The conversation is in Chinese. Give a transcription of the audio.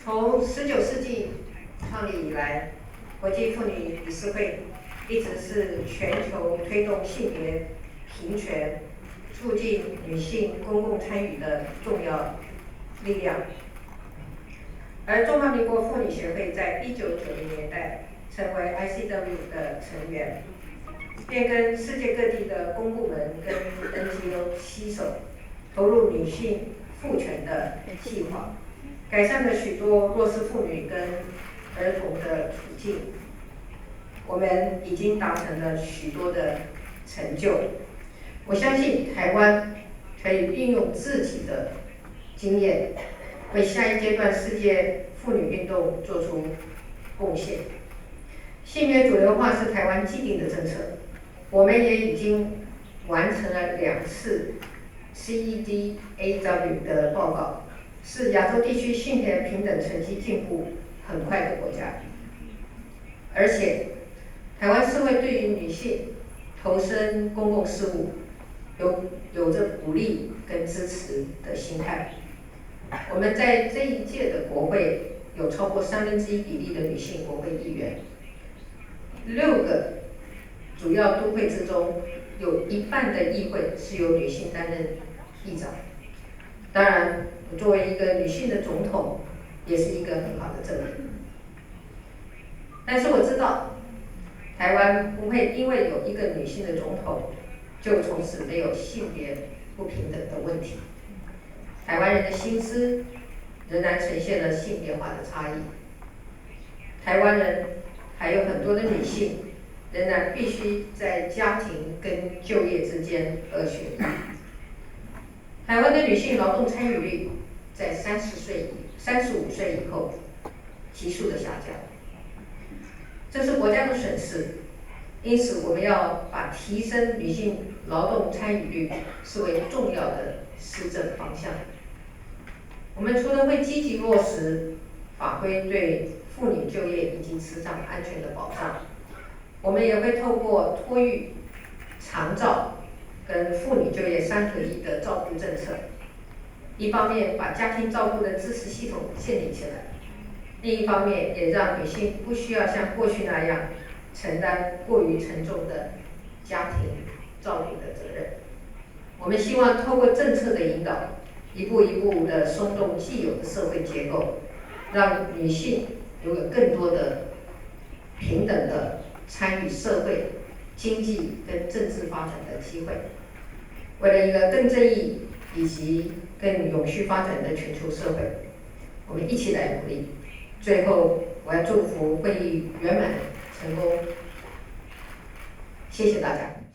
从19世纪创立以来，国际妇女理事会一直是全球推动性别平权、促进女性公共参与的重要力量。而中华民国妇女协会在1990年代成为 ICW 的成员，便跟世界各地的公部门跟 NGO 携手，投入女性赋权的计划，改善了许多弱势妇女跟儿童的处境。我们已经达成了许多的成就。我相信台湾可以运用自己的经验，为下一阶段世界妇女运动做出贡献。性别主流化是台湾既定的政策，我们也已经完成了2次 CEDAW 的报告，是亚洲地区性别平等成绩进步很快的国家。而且，台湾社会对于女性投身公共事务有着鼓励跟支持的心态。我们在这一届的国会有超过1/3比例的女性国会议员，6个主要都会之中，有1半的议会是由女性担任议长。当然，作为一个女性的总统，也是一个很好的证明。但是我知道，台湾不会因为有一个女性的总统，就从此没有性别不平等的问题。台湾人的心思仍然呈现了性别化的差异。台湾人还有很多的女性，仍然必须在家庭跟就业之间选择。台湾的女性劳动参与率在35岁以后急速的下降，这是国家的损失。因此，我们要把提升女性劳动参与率视为重要的施政方向。我们除了会积极落实法规对妇女就业以及职场安全的保障，我们也会透过托育、长照跟妇女就业3合1的照顾政策，一方面把家庭照顾的支持系统建立起来，另一方面也让女性不需要像过去那样承担过于沉重的家庭照顾的责任。我们希望透过政策的引导，一步一步的松动既有的社会结构，让女性拥有更多的平等的参与社会、经济跟政治发展的机会。为了一个更正义以及更永续发展的全球社会，我们一起来努力。最后，我要祝福会议圆满成功。谢谢大家。